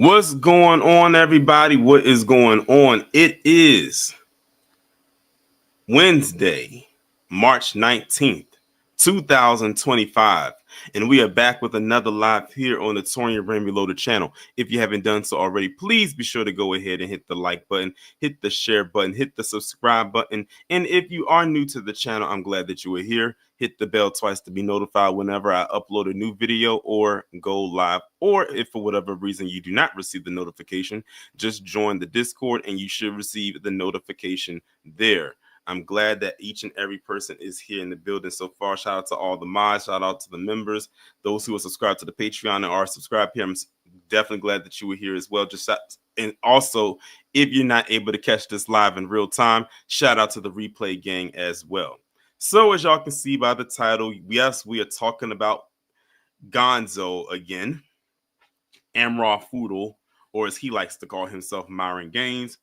What's going on, everybody? What is going on? It is Wednesday, March 19th, 2025. And we are back with another live here on the Torian Rain Reloaded channel. If you haven't done so already, please be sure to go ahead and hit the like button, hit the share button, hit the subscribe button. And if you are new to the channel, I'm glad that you are here. Hit the bell twice to be notified whenever I upload a new video or go live. Or if for whatever reason you do not receive the notification, just join the Discord and you should receive the notification there. I'm glad that each and every person is here in the building so far. Shout out to all the mods. Shout out to the members, those who are subscribed to the Patreon and are subscribed here. I'm definitely glad that you were here as well. And also, if you're not able to catch this live in real time, shout out to the replay gang as well. So as y'all can see by the title, yes, we are talking about Gonzo again, Amrou Fudl, or as he likes to call himself, Myron Gaines,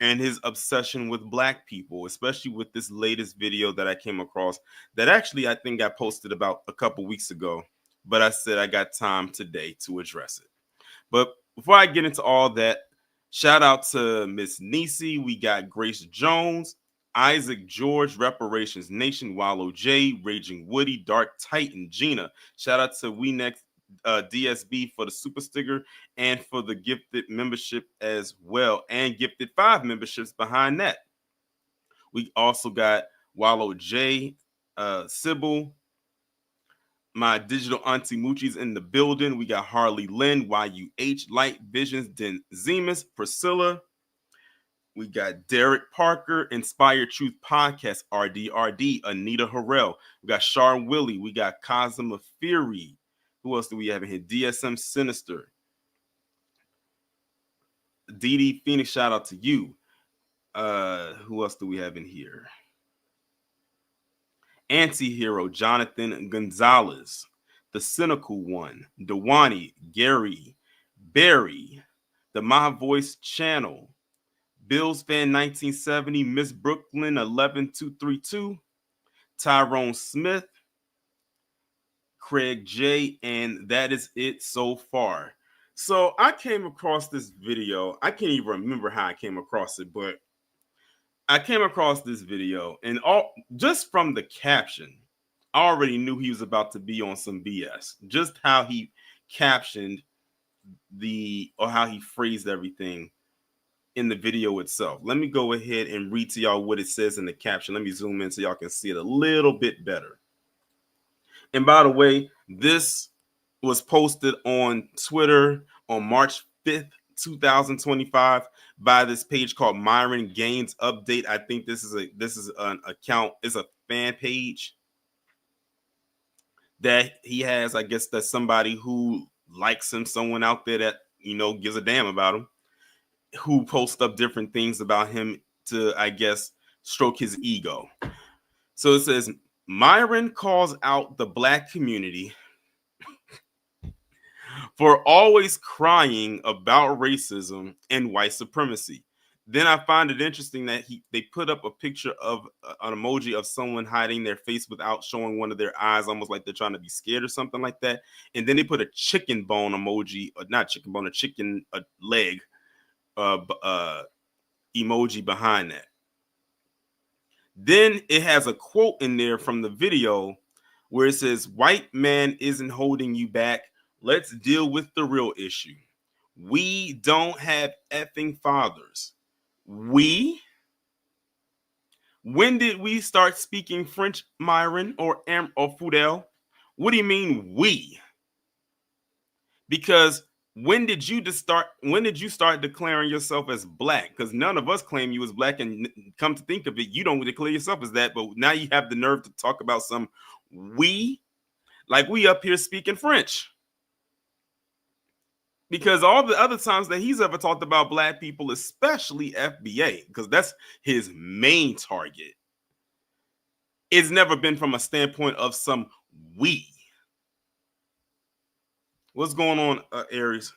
and his obsession with black people, especially with this latest video that I came across that actually I think got posted about a couple weeks ago, but I said I got time today to address it. But before I get into all that, shout out to Miss Nisi. We got Grace Jones, Isaac George, Reparations Nation, Wallow J, Raging Woody, Dark Titan, Gina. Shout out to We Next DSB for the super sticker and for the gifted membership as well, and gifted 5 memberships behind that. We also got Wallow J, Sybil, my digital auntie Moochie's in the building. We got Harley Lynn, YUH, Light Visions, Den Zemus, Priscilla. We got Derek Parker, Inspired Truth Podcast, RDRD, Anita Harrell. We got Char Willie. We got Cosma Fury. Who else do we have in here? DSM Sinister. DD Phoenix, shout out to you. Who else do we have in here? Anti-Hero, Jonathan Gonzalez. The Cynical One, Dewani, Gary, Barry, the My Voice Channel, Bills Fan 1970, Miss Brooklyn 11232, Tyrone Smith, Craig J, and that is it so far. So I came across this video. I can't even remember how I came across it, but I came across this video, and just from the caption, I already knew he was about to be on some BS. Just how he captioned how he phrased everything in the video itself. Let me go ahead and read to y'all what it says in the caption. Let me zoom in so y'all can see it a little bit better. And by the way, this was posted on Twitter on March 5th, 2025 by this page called Myron Gaines Update. I think this is an account, is a fan page that he has. I guess that's somebody who likes him, someone out there that, gives a damn about him, who posts up different things about him to, I guess, stroke his ego. So it says, Myron calls out the black community for always crying about racism and white supremacy. Then I find it interesting that they put up a picture of an emoji of someone hiding their face without showing one of their eyes, almost like they're trying to be scared or something like that. And then they put a chicken bone emoji, or not chicken bone, a leg emoji behind that. Then it has a quote in there from the video where it says, white man isn't holding you back. Let's deal with the real issue. We don't have effing fathers. We? When did we start speaking French, Myron or Fudel? What do you mean we? Because when did you start declaring yourself as black? Because none of us claim you as black, and come to think of it, you don't declare yourself as that. But now you have the nerve to talk about some we, like we up here speaking French. Because all the other times that he's ever talked about black people, especially FBA, because that's his main target, it's never been from a standpoint of some we. What's going on, Aries?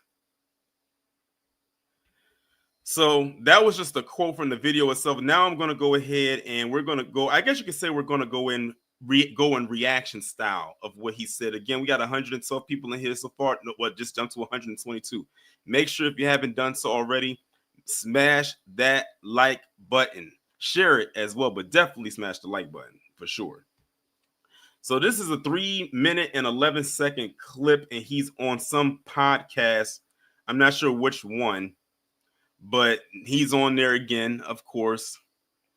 So that was just a quote from the video itself. Now I'm going to go ahead and we're going to go, I guess you could say we're going to go in go in reaction style of what he said. Again, we got 112 people in here so far. What, just jumped to 122. Make sure if you haven't done so already, smash that like button. Share it as well, but definitely smash the like button for sure. So this is a 3-minute and 11-second clip, and he's on some podcast. I'm not sure which one, but he's on there again, of course,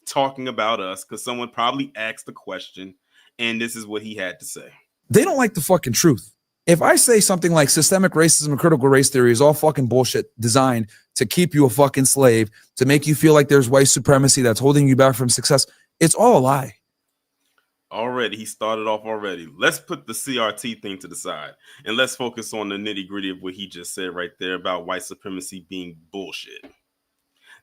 talking about us because someone probably asked the question, and this is what he had to say. They don't like the fucking truth. If I say something like systemic racism and critical race theory is all fucking bullshit designed to keep you a fucking slave, to make you feel like there's white supremacy that's holding you back from success, it's all a lie. Already, he started off already. Let's put the CRT thing to the side and let's focus on the nitty gritty of what he just said right there about white supremacy being bullshit.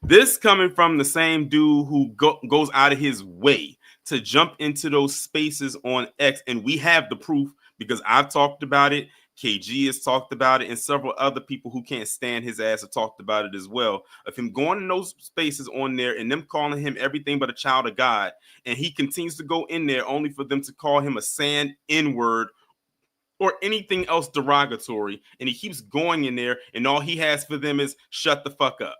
This coming from the same dude who goes out of his way to jump into those spaces on X, and we have the proof because I've talked about it, KG has talked about it, and several other people who can't stand his ass have talked about it as well, of him going in those spaces on there and them calling him everything but a child of God, and he continues to go in there only for them to call him a sand N-word or anything else derogatory, and he keeps going in there, and all he has for them is shut the fuck up.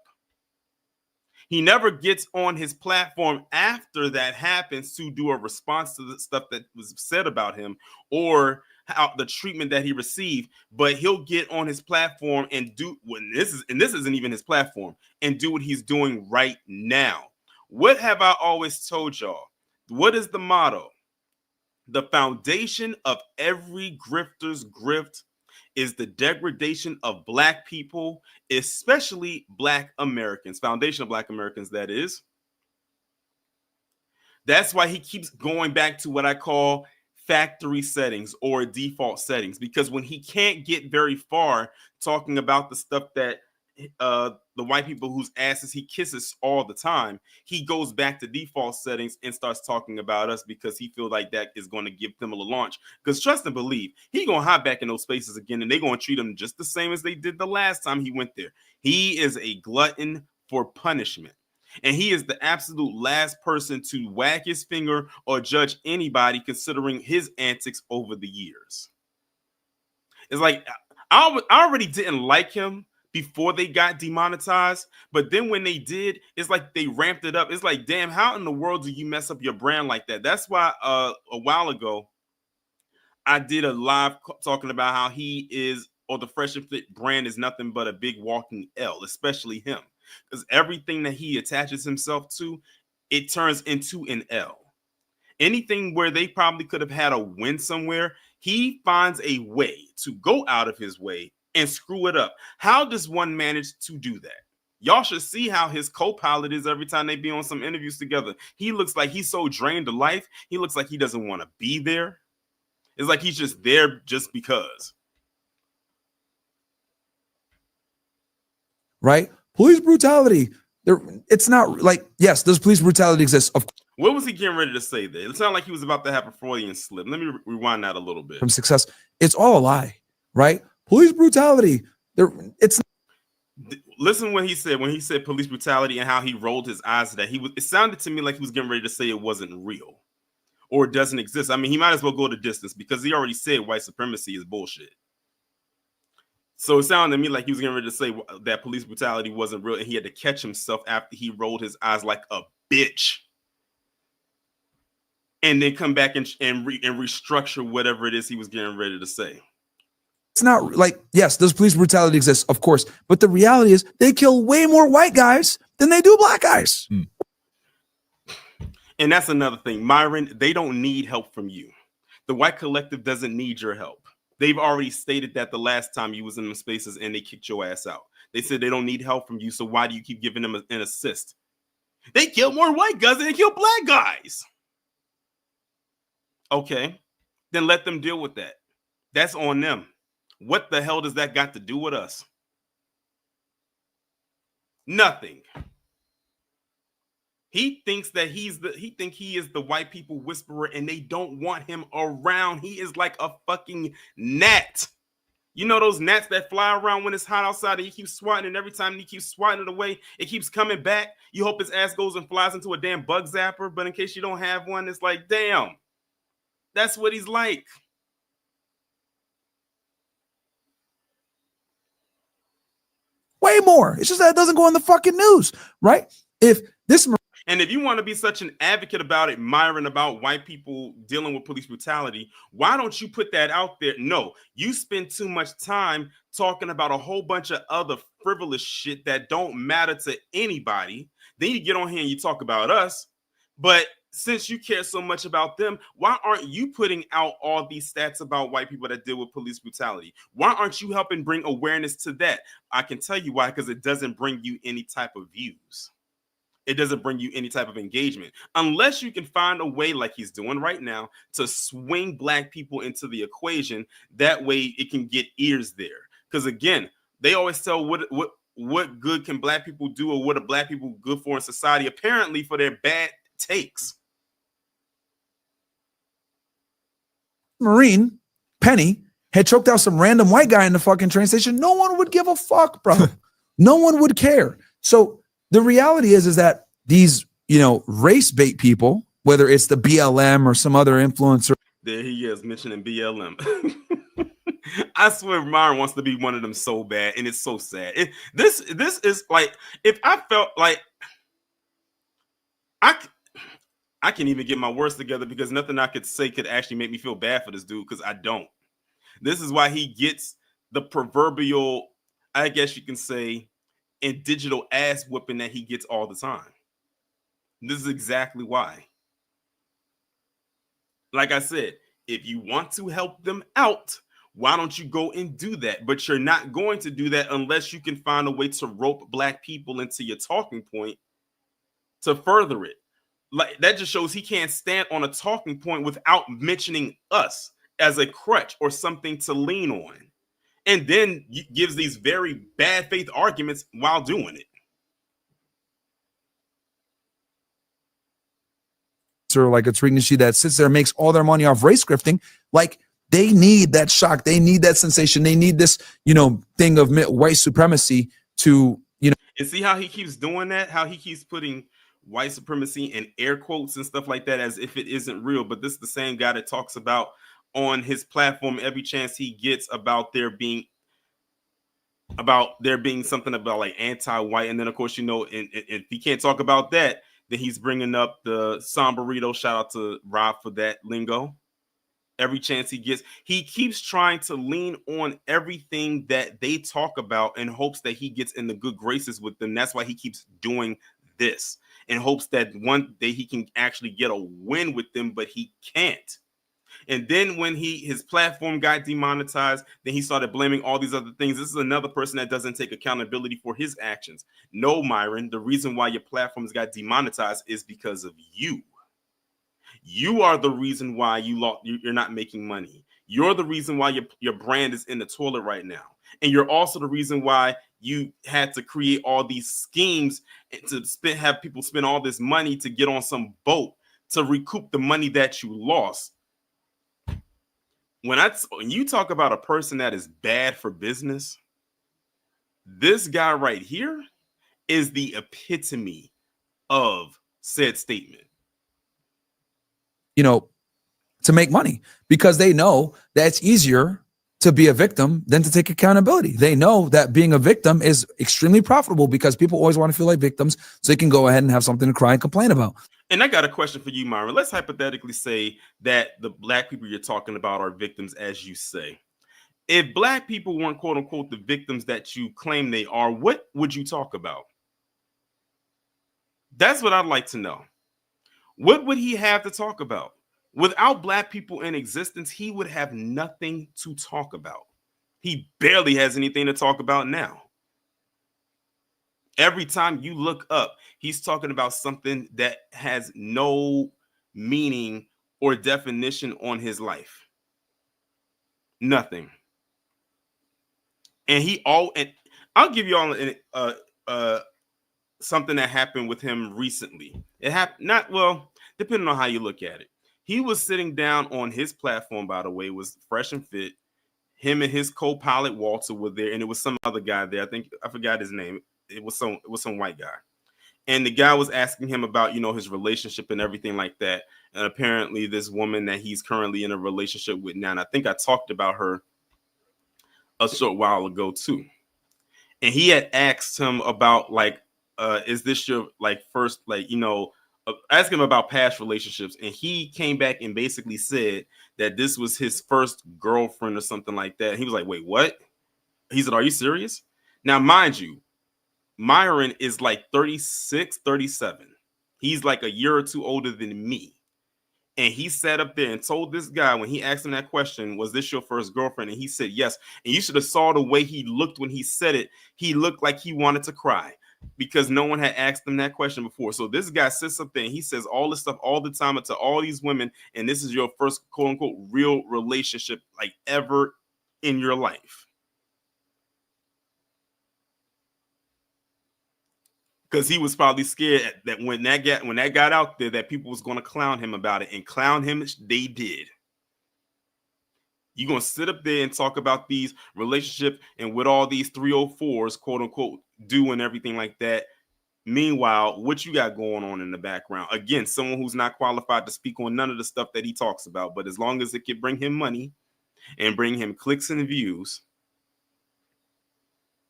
He never gets on his platform after that happens to do a response to the stuff that was said about him or how the treatment that he received, but he'll get on his platform and do when this isn't even his platform, and do what he's doing right now. What have I always told y'all? What is the motto? The foundation of every grifter's grift is the degradation of Black people, especially Black Americans. Foundation of Black Americans, that is. That's why he keeps going back to what I call factory settings or default settings, because when he can't get very far talking about the stuff that the white people whose asses he kisses all the time, he goes back to default settings and starts talking about us because he feels like that is going to give them a launch. Because trust and believe, he gonna hop back in those spaces again, and they're gonna treat him just the same as they did the last time he went there. He is a glutton for punishment, and he is the absolute last person to wag his finger or judge anybody considering his antics over the years. It's like I already didn't like him before they got demonetized, but then when they did, it's like they ramped it up. It's like, damn, how in the world do you mess up your brand like that? That's why a while ago I did a live talking about how he is, or the Fresh and Fit brand is nothing but a big walking L, especially him, because everything that he attaches himself to, it turns into an L. Anything where they probably could have had a win somewhere, he finds a way to go out of his way and screw it up. How does one manage to do that? Y'all should see how his co-pilot is every time they be on some interviews together. He looks like he's so drained of life. He looks like he doesn't want to be there. It's like he's just there just because. Right? Police brutality. It's not like, yes, does police brutality exist? What was he getting ready to say there? It sounded like he was about to have a Freudian slip. Let me rewind that a little bit. From success. It's all a lie, right? Police brutality. It's Listen when he said police brutality and how he rolled his eyes at that. It sounded to me like he was getting ready to say it wasn't real or it doesn't exist. I mean, he might as well go the distance because he already said white supremacy is bullshit. So it sounded to me like he was getting ready to say that police brutality wasn't real, and he had to catch himself after he rolled his eyes like a bitch, and then come back and restructure whatever it is he was getting ready to say. It's not like, yes, does police brutality exist? Of course. But the reality is they kill way more white guys than they do Black guys. And that's another thing. Myron, they don't need help from you. The white collective doesn't need your help. They've already stated that the last time you was in the spaces and they kicked your ass out. They said they don't need help from you, so why do you keep giving them an assist? They kill more white guys than they kill Black guys. Okay, then let them deal with that. That's on them. What the hell does that got to do with us? Nothing. He thinks that he is the white people whisperer and they don't want him around. He is like a fucking gnat. You know those gnats that fly around when it's hot outside and he keeps swatting, and every time he keeps swatting it away, it keeps coming back. You hope his ass goes and flies into a damn bug zapper, but in case you don't have one, it's like, damn. That's what he's like. Way more. It's just that it doesn't go in the fucking news, right? If this And if you want to be such an advocate about it, Myron, about white people dealing with police brutality, why don't you put that out there? No, you spend too much time talking about a whole bunch of other frivolous shit that don't matter to anybody. Then you get on here and you talk about us. But since you care so much about them, why aren't you putting out all these stats about white people that deal with police brutality? Why aren't you helping bring awareness to that? I can tell you why, because it doesn't bring you any type of views. It doesn't bring you any type of engagement unless you can find a way, like he's doing right now, to swing black people into the equation. That way it can get ears there. Because again, they always tell what good can black people do, or what are black people good for in society, apparently for their bad takes. Marine Penny had choked out some random white guy in the fucking train station, no one would give a fuck, bro. No one would care. So the reality is that these, race bait people, whether it's the BLM or some other influencer. There he is mentioning BLM. I swear Myron wants to be one of them so bad, and it's so sad. This is like, if I felt like I can't even get my words together, because nothing I could say could actually make me feel bad for this dude, because I don't. This is why he gets the proverbial, I guess you can say, and digital ass whipping that he gets all the time. This is exactly why. Like I said, if you want to help them out, why don't you go and do that? But you're not going to do that unless you can find a way to rope black people into your talking point to further it. Like, that just shows he can't stand on a talking point without mentioning us as a crutch or something to lean on. And then gives these very bad faith arguments while doing it. Or like a Tariq that sits there and makes all their money off race grifting. Like, they need that shock. They need that sensation. They need this, thing of white supremacy to, And see how he keeps doing that? How he keeps putting white supremacy in air quotes and stuff like that as if it isn't real. But this is the same guy that talks about on his platform every chance he gets about there being something about like anti-white. And then of course, and if he can't talk about that, then he's bringing up the sombrerito. Shout out to Rob for that lingo. Every chance he gets, he keeps trying to lean on everything that they talk about in hopes that he gets in the good graces with them. That's why he keeps doing this, in hopes that one day he can actually get a win with them, but he can't. And then when his platform got demonetized, then he started blaming all these other things. This is another person that doesn't take accountability for his actions. No, Myron, the reason why your platforms got demonetized is because of you. You are the reason why you're not making money. You're the reason why your brand is in the toilet right now. And you're also the reason why you had to create all these schemes to have people spend all this money to get on some boat to recoup the money that you lost. When you talk about a person that is bad for business, this guy right here is the epitome of said statement. To make money, because they know that it's easier to be a victim than to take accountability. They know that being a victim is extremely profitable because people always want to feel like victims, so they can go ahead and have something to cry and complain about. And I got a question for you, Myron. Let's hypothetically say that the black people you're talking about are victims, as you say. If black people weren't, quote unquote, the victims that you claim they are, what would you talk about? That's what I'd like to know. What would he have to talk about? Without black people in existence, he would have nothing to talk about. He barely has anything to talk about now. Every time you look up, he's talking about something that has no meaning or definition on his life. Nothing. And I'll give you all something that happened with him recently. It happened, depending on how you look at it. He was sitting down on his platform, by the way, was Fresh and Fit. Him and his co-pilot Walter were there, and it was some other guy there. I forgot his name. It was some white guy. And the guy was asking him about, his relationship and everything like that. And apparently this woman that he's currently in a relationship with now, and I think I talked about her a short while ago too. And he had asked him about like, is this your like first, like, ask him about past relationships. And he came back and basically said that this was his first girlfriend or something like that. He was like, wait, what? He said, are you serious? Now, mind you, Myron is like 36, 37. He's like a year or two older than me. And he sat up there and told this guy, when he asked him that question, was this your first girlfriend? And he said yes. And you should have saw the way he looked when he said it. He looked like he wanted to cry because no one had asked him that question before. So this guy sits up there and he says all this stuff all the time to all these women, and this is your first quote unquote real relationship like ever in your life. Because he was probably scared that when that got out there, that people was going to clown him about it, and clown him they did. You're going to sit up there and talk about these relationships and what all these 304s, quote unquote, do and everything like that. Meanwhile, what you got going on in the background? Again, someone who's not qualified to speak on none of the stuff that he talks about, but as long as it can bring him money and bring him clicks and views,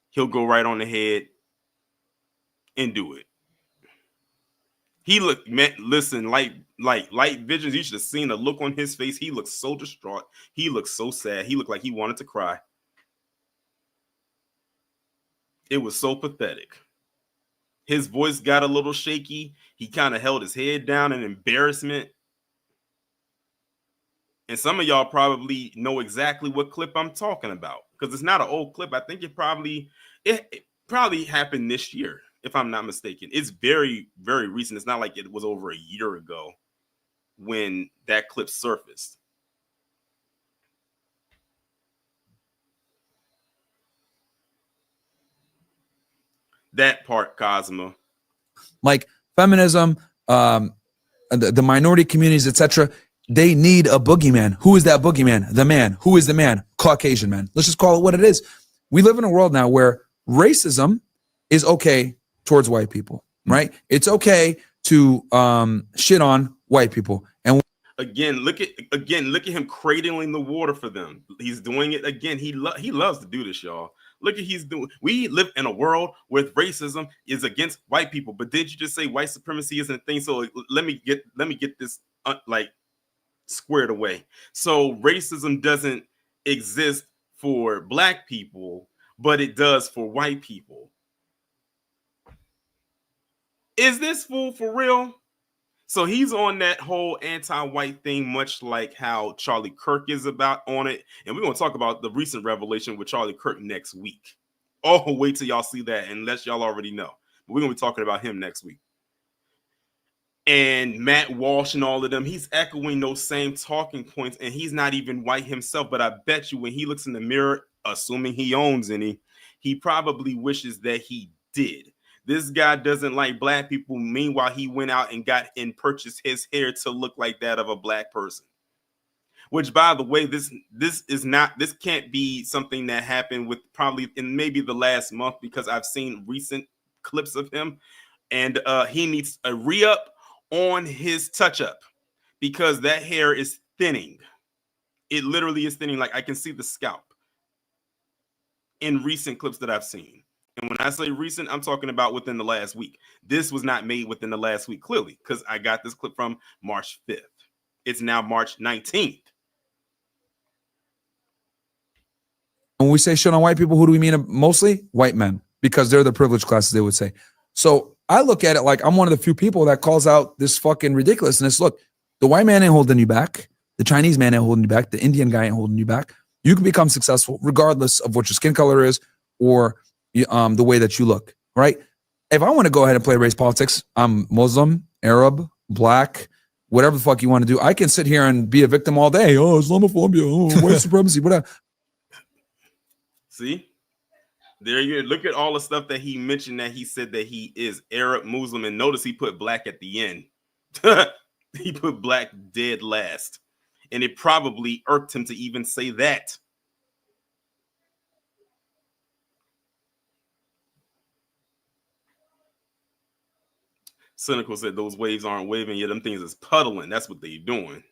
he'll go right on ahead and do it. He looked, man, listen, light visions. You should have seen the look on his face. He looked so distraught. He looked so sad. He looked like he wanted to cry. It was so pathetic. His voice got a little shaky. He kind of held his head down in embarrassment. And some of y'all probably know exactly what clip I'm talking about, because it's not an old clip. I think it probably happened this year, if I'm not mistaken. It's very, very recent. It's not like it was over a year ago when that clip surfaced. That part, Cosmo. Like feminism, the minority communities, etc. They need a boogeyman. Who is that boogeyman? The man. Who is the man? Caucasian man. Let's just call it what it is. We live in a world now where racism is okay towards white people, right? It's okay to shit on white people. And again, look at him cradling the water for them. He's doing it again. He loves to do this, y'all. Look at he's doing. We live in a world where racism is against white people. But did you just say white supremacy isn't a thing? So let me get this like squared away. So racism doesn't exist for black people, but it does for white people. Is this fool for real? So he's on that whole anti-white thing, much like how Charlie Kirk is about on it. And we're going to talk about the recent revelation with Charlie Kirk next week. Oh, wait till y'all see that, unless y'all already know. But we're going to be talking about him next week. And Matt Walsh and all of them, he's echoing those same talking points, and he's not even white himself. But I bet you when he looks in the mirror, assuming he owns any, he probably wishes that he did. This guy doesn't like black people. Meanwhile, he went out and purchased his hair to look like that of a black person. Which, by the way, this can't be something that happened with probably in maybe the last month, because I've seen recent clips of him, and he needs a re-up on his touch-up, because that hair is thinning. It literally is thinning. Like, I can see the scalp in recent clips that I've seen. And when I say recent, I'm talking about within the last week. This was not made within the last week, clearly, because I got this clip from March 5th. It's now March 19th. When we say shit on white people, who do we mean? Mostly white men, because they're the privileged classes, they would say. So I look at it like I'm one of the few people that calls out this fucking ridiculousness. Look, the white man ain't holding you back. The Chinese man ain't holding you back. The Indian guy ain't holding you back. You can become successful regardless of what your skin color is or the way that you look, right? If I want to go ahead and play race politics, I'm Muslim, Arab, black, whatever the fuck you want to do. I can sit here and be a victim all day. Oh, Islamophobia, oh, white supremacy, whatever. See? There you go. Look at all the stuff that he mentioned, that he said that he is Arab, Muslim, and notice he put black at the end. He put black dead last. And it probably irked him to even say that. Cynical said those waves aren't waving, yeah, them things is puddling. That's what they doing.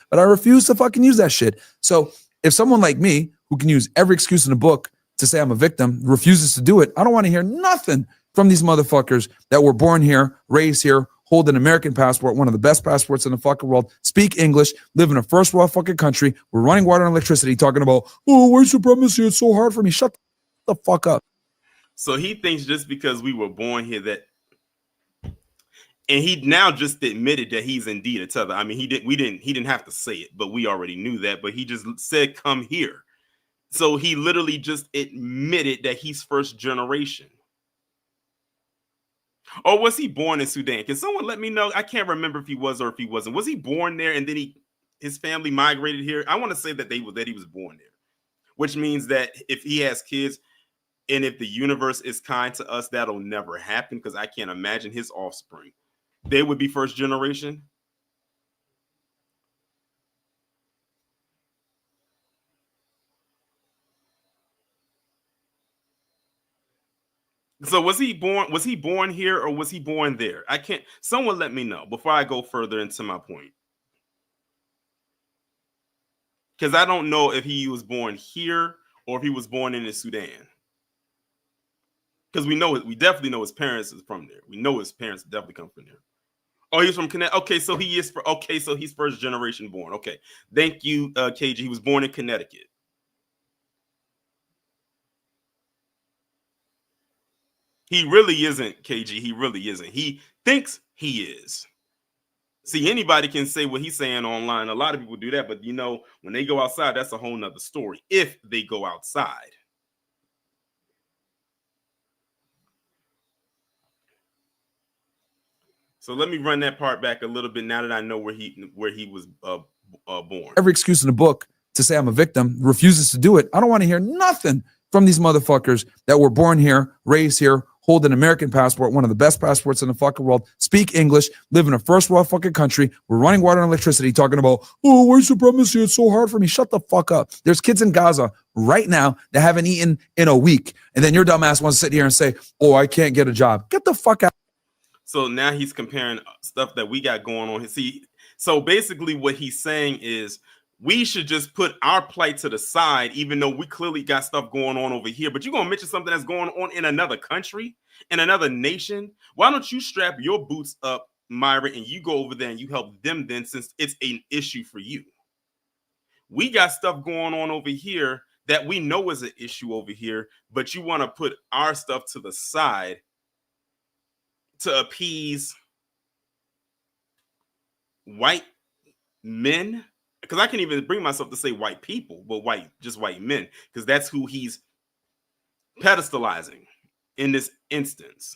But I refuse to fucking use that shit. So if someone like me, who can use every excuse in the book to say I'm a victim, refuses to do it, I don't want to hear nothing from these motherfuckers that were born here, raised here, hold an American passport, one of the best passports in the fucking world, speak English, live in a first world fucking country, we're running water and electricity, talking about, oh, white supremacy, it's so hard for me. Shut the fuck up. So he thinks just because we were born here that, and he now just admitted that he's indeed a tether. I mean, he didn't have to say it, but we already knew that. But he just said, "Come here." So he literally just admitted that he's first generation. Or was he born in Sudan? Can someone let me know? I can't remember if he was or if he wasn't. Was he born there and then his family migrated here? I want to say that he was born there, which means that if he has kids and if the universe is kind to us, that'll never happen because I can't imagine his offspring. They would be first generation. So was he born here or was he born there? I can't, someone let me know before I go further into my point. Because I don't know if he was born here or if he was born in the Sudan. Because we definitely know his parents is from there. We know his parents definitely come from there. Oh, he's from Connecticut. Okay, so so he's first generation born. Okay, thank you, KG. He was born in Connecticut. He really isn't, KG. He really isn't. He thinks he is. See, anybody can say what he's saying online. A lot of people do that, but when they go outside, that's a whole nother story. If they go outside. So let me run that part back a little bit now that I know where he was born. Every excuse in the book to say I'm a victim, refuses to do it. I don't want to hear nothing from these motherfuckers that were born here, raised here, hold an American passport, one of the best passports in the fucking world, speak English, live in a first world fucking country, we're running water and electricity, talking about, oh, white supremacy, it's so hard for me. Shut the fuck up. There's kids in Gaza right now that haven't eaten in a week. And then your dumbass wants to sit here and say, oh, I can't get a job. Get the fuck out. So now he's comparing stuff that we got going on. See, so basically what he's saying is we should just put our plight to the side, even though we clearly got stuff going on over here. But you're going to mention something that's going on in another country, in another nation. Why don't you strap your boots up, Myra, and you go over there and you help them then, since it's an issue for you. We got stuff going on over here that we know is an issue over here, but you want to put our stuff to the side to appease white men, because I can't even bring myself to say white people, but just white men, because that's who he's pedestalizing in this instance.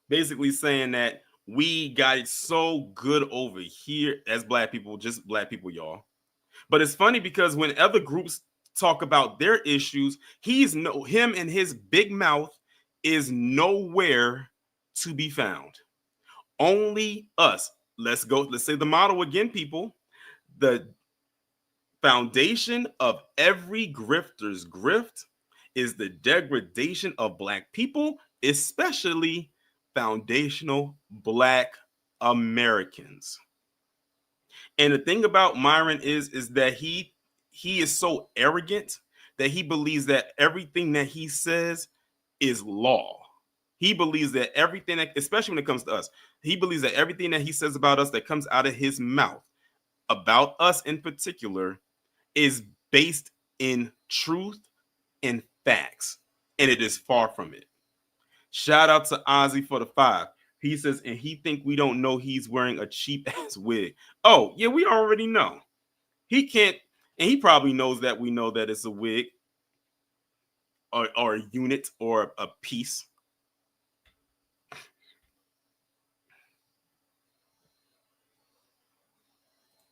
Basically saying that we got it so good over here as black people, just black people, y'all. But it's funny because when other groups talk about their issues, him and his big mouth is nowhere to be found. Only us. Let's say the motto again, people. The foundation of every grifter's grift is the degradation of black people, especially foundational black Americans. And the thing about Myron is that he is so arrogant that he believes that everything that he says is law. He believes that everything, especially when it comes to us, he believes that everything that he says about us that comes out of his mouth, about us in particular, is based in truth and facts. And it is far from it. Shout out to Ozzy for the 5. He says, and he think we don't know he's wearing a cheap ass wig. Oh, yeah, we already know. He can't, and he probably knows that we know that it's a wig or a unit or a piece.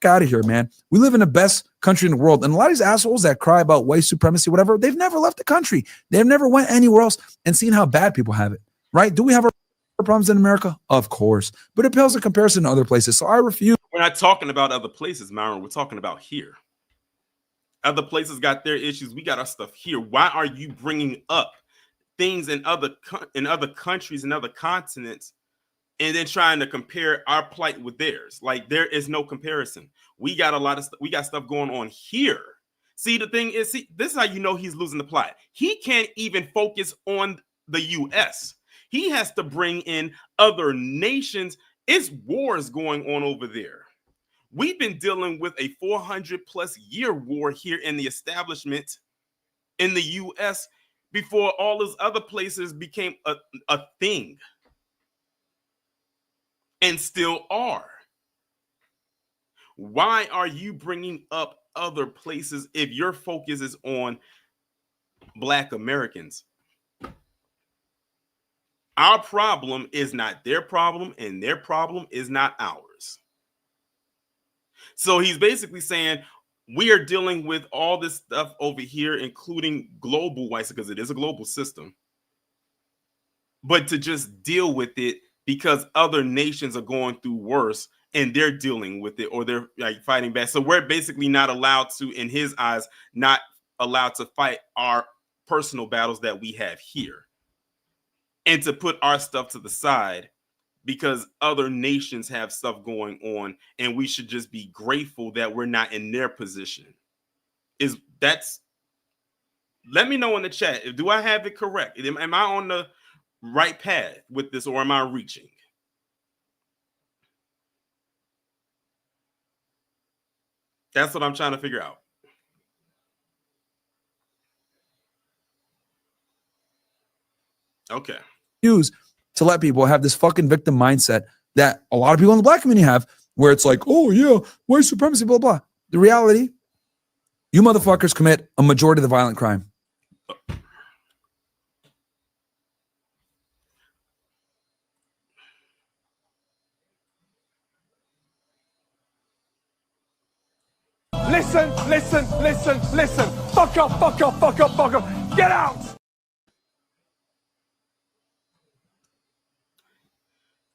Out of here, man. We live in the best country in the world. And a lot of these assholes that cry about white supremacy, whatever, they've never left the country. They've never went anywhere else and seen how bad people have it, right? Do we have our problems in America? Of course. But it pales in comparison to other places. So I refuse. We're not talking about other places, Myron. We're talking about here. Other places got their issues. We got our stuff here. Why are you bringing up things in other countries and other continents, and then trying to compare our plight with theirs? Like, there is no comparison. We got a lot of we got stuff going on here. See, the thing is, this is how you know he's losing the plot. He can't even focus on the U.S. He has to bring in other nations. It's wars going on over there. We've been dealing with a 400 plus year war here in the establishment in the U.S. before all those other places became a thing, and still are. Why are you bringing up other places if your focus is on Black Americans? Our problem is not their problem, and their problem is not ours. So he's basically saying we are dealing with all this stuff over here, including global whites, because it is a global system. But to just deal with it because other nations are going through worse and they're dealing with it, or they're like fighting back. So we're basically not allowed to, in his eyes, not allowed to fight our personal battles that we have here, and to put our stuff to the side because other nations have stuff going on, and we should just be grateful that we're not in their position. Let me know in the chat. Do I have it correct? Am I on the right path with this, or am I reaching? That's what I'm trying to figure out. Okay. Use to let people have this fucking victim mindset that a lot of people in the Black community have, where it's like, oh yeah, white supremacy, blah, blah. The reality, you motherfuckers commit a majority of the violent crime. Listen. Fuck up. Get out.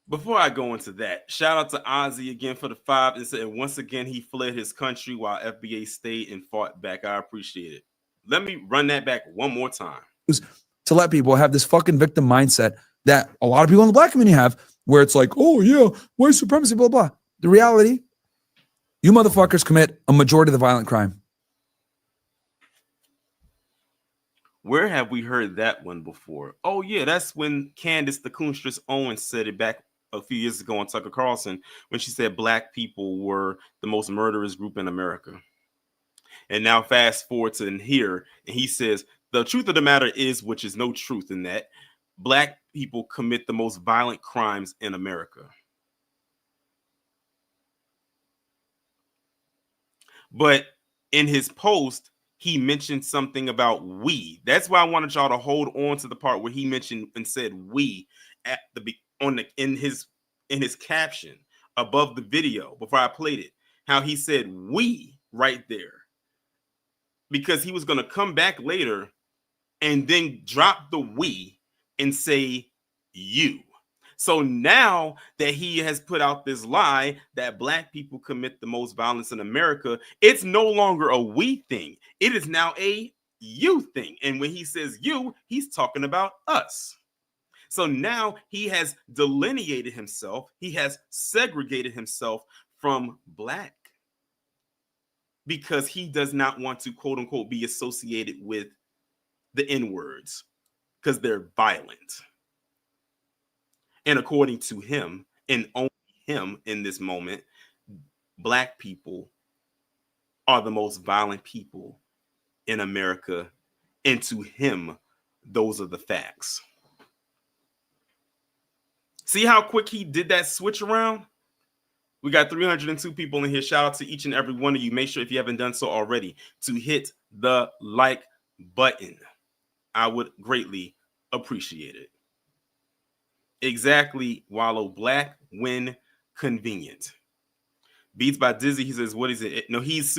Before I go into that, shout out to Ozzy again for the 5 and said once again he fled his country while FBA stayed and fought back. I appreciate it. Let me run that back one more time. To let people have this fucking victim mindset that a lot of people in the Black community have, where it's like, oh yeah, white supremacy, blah, blah. The reality, you motherfuckers commit a majority of the violent crime. Where have we heard that one before? Oh yeah, that's when Candace the Coonstress Owens said it back a few years ago on Tucker Carlson, when she said Black people were the most murderous group in America. And now fast forward to in here, and he says the truth of the matter is, which is no truth in that, Black people commit the most violent crimes in America. But in his post, he mentioned something about we. That's why I wanted y'all to hold on to the part where he mentioned and said we at the in his caption above the video before I played it. How he said we right there, because he was going to come back later and then drop the we and say you. So now that he has put out this lie that Black people commit the most violence in America, it's no longer a we thing. It is now a you thing. And when he says you, he's talking about us. So now he has delineated himself. He has segregated himself from Black because he does not want to, quote unquote, be associated with the N-words because they're violent. And according to him, and only him in this moment, Black people are the most violent people in America. And to him, those are the facts. See how quick he did that switch around? We got 302 people in here. Shout out to each and every one of you. Make sure, if you haven't done so already, to hit the like button. I would greatly appreciate it. Exactly, Wallow. Black when convenient. Beats by Dizzy. He says, what is it? No, he's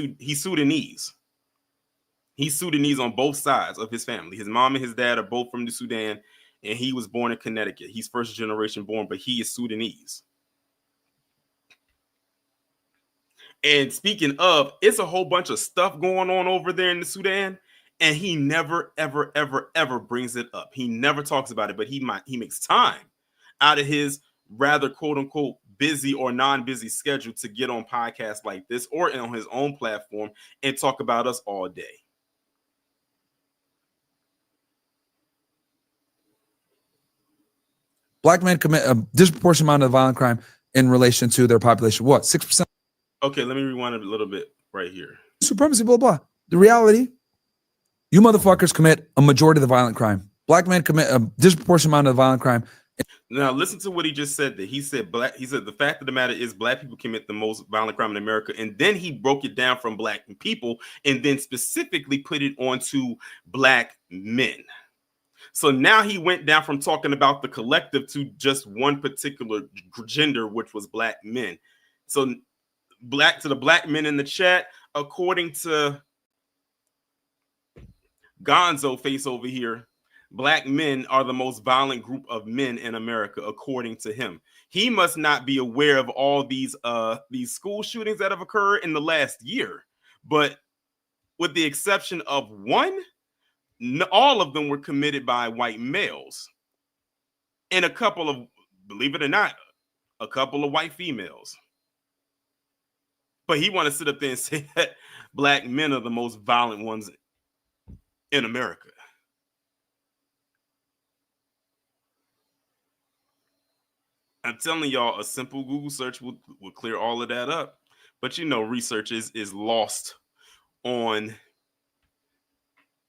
Sudanese. He's Sudanese on both sides of his family. His mom and his dad are both from the Sudan, and he was born in Connecticut. He's first generation born, but he is Sudanese. And speaking of, it's a whole bunch of stuff going on over there in the Sudan, and he never, ever, ever, ever brings it up. He never talks about it, but he makes time out of his rather quote unquote busy or non-busy schedule to get on podcasts like this or on his own platform and talk about us all day. Black men commit a disproportionate amount of violent crime in relation to their population. What, 6%? Okay, let me rewind it a little bit right here. Supremacy, blah, blah. The reality, you motherfuckers commit a majority of the violent crime. Black men commit a disproportionate amount of violent crime. Now listen to what he just said. That he said the fact of the matter is black people commit the most violent crime in America, and then he broke it down from black people and then specifically put it onto black men. So now he went down from talking about the collective to just one particular gender, which was black men. So to the black men in the chat, according to Gonzo face over here, black men are the most violent group of men in America, according to him. He must not be aware of all these school shootings that have occurred in the last year, but with the exception of one, all of them were committed by white males, and a couple of, believe it or not, a couple of white females. But he want to sit up there and say that black men are the most violent ones in America. I'm telling y'all, a simple Google search will clear all of that up. But you know, research is lost on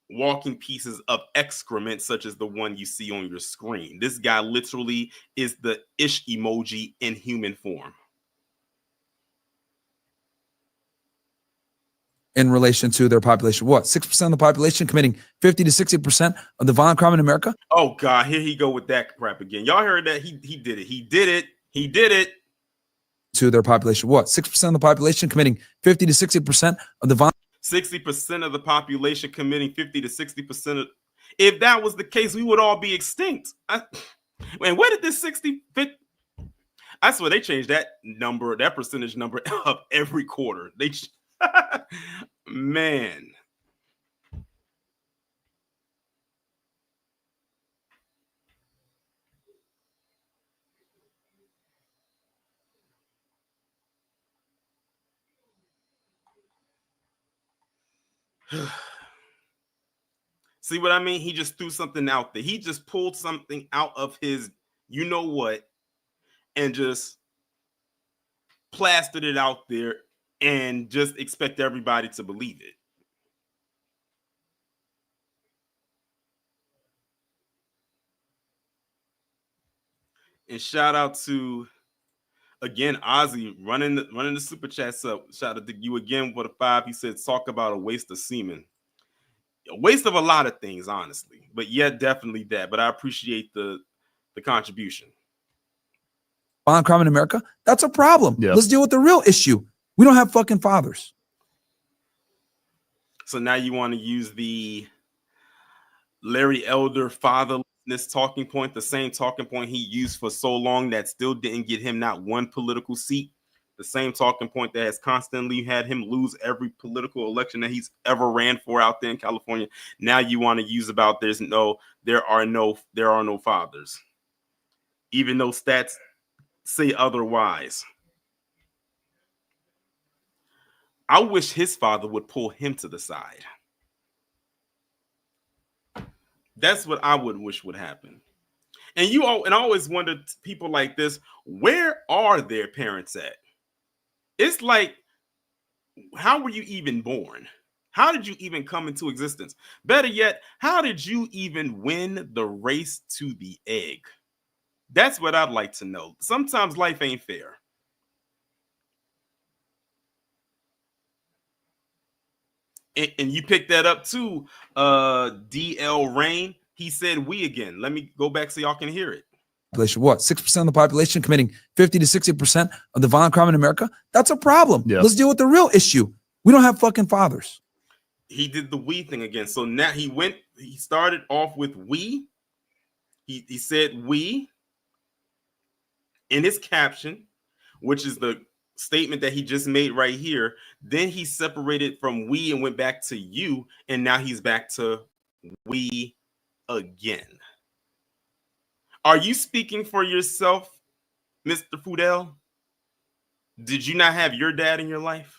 walking pieces of excrement, such as the one you see on your screen. This guy literally is the ish emoji in human form. In relation to their population. What, 6% of the population committing 50 to 60% of the violent crime in America? Oh God, here he go with that crap again. Y'all heard that? He did it. He did it. He did it. To their population. What, 6% of the population committing 50 to 60% of the violent. 60% of the population committing 50 to 60% of. If that was the case, we would all be extinct. And where did this 60 fit? I swear they changed that number, that percentage number up every quarter. They man. See what I mean? He just threw something out there. He just pulled something out of his, you know what, and just plastered it out there and just expect everybody to believe it. And shout out to, again, Ozzy running the super chats up. Shout out to you again for the 5. He said, talk about a waste of semen. A waste of a lot of things, honestly. But yeah, definitely that. But I appreciate the contribution. Violent crime in America? That's a problem. Yep. Let's deal with the real issue. We don't have fucking fathers. So now you want to use the Larry Elder fatherlessness talking point, the same talking point he used for so long that still didn't get him not one political seat. The same talking point that has constantly had him lose every political election that he's ever ran for out there in California. Now you want to use about there are no fathers, even though stats say otherwise. I wish his father would pull him to the side. That's what I would wish would happen. And I always wondered, people like this, where are their parents at? It's like, how were you even born? How did you even come into existence? Better yet, how did you even win the race to the egg? That's what I'd like to know. Sometimes life ain't fair. And you picked that up too, DL Rain. He said we again. Let me go back so y'all can hear it. What, 6% of the population committing 50 to 60% of the violent crime in America? That's a problem. Yep. Let's deal with the real issue. We don't have fucking fathers. He did the we thing again. So now he started off with we. He said we in his caption, which is the statement that he just made right here. Then he separated from we and went back to you, and now he's back to we again. Are you speaking for yourself, Mr. Fudl? Did you not have your dad in your life?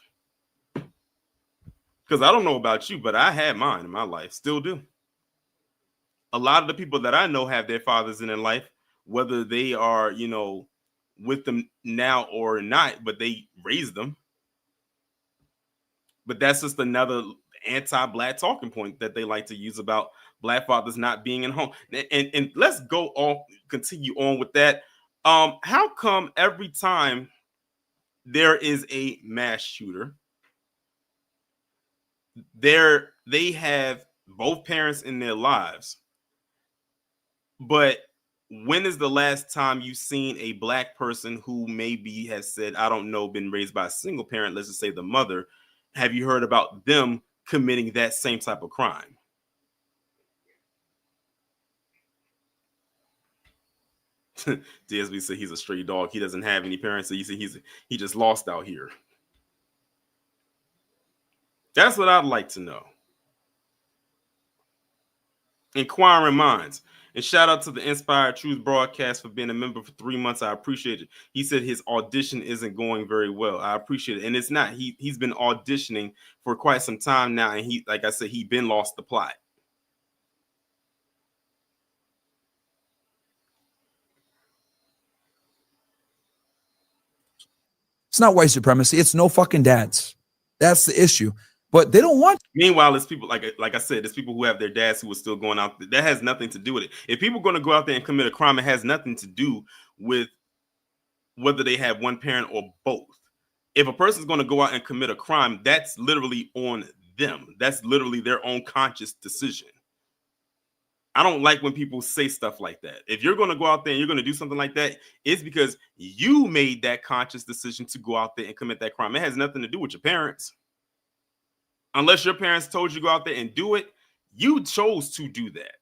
Because I don't know about you, but I had mine in my life, still do. A lot of the people that I know have their fathers in their life, whether they are, with them now or not, but they raised them. But that's just another anti-Black talking point that they like to use about Black fathers not being in home. And let's go on, continue on with that. How come every time there is a mass shooter, they have both parents in their lives, but when is the last time you've seen a Black person who maybe has said, I don't know, been raised by a single parent, let's just say the mother, have you heard about them committing that same type of crime? DSB said he's a stray dog. He doesn't have any parents. So you see he just lost out here. That's what I'd like to know. Inquiring minds. And shout out to the Inspired Truth broadcast for being a member for 3 months. I appreciate it. He said his audition isn't going very well. I appreciate it. And it's not. He's been auditioning for quite some time now. And he, like I said, he been lost the plot. It's not white supremacy. It's no fucking dads. That's the issue. But they don't want. Meanwhile, it's people like I said, it's people who have their dads who are still going out. That has nothing to do with it. If people are going to go out there and commit a crime, it has nothing to do with whether they have one parent or both. If a person's going to go out and commit a crime, that's literally on them. That's literally their own conscious decision. I don't like when people say stuff like that. If you're going to go out there and you're going to do something like that, it's because you made that conscious decision to go out there and commit that crime. It has nothing to do with your parents. Unless your parents told you to go out there and do it, you chose to do that.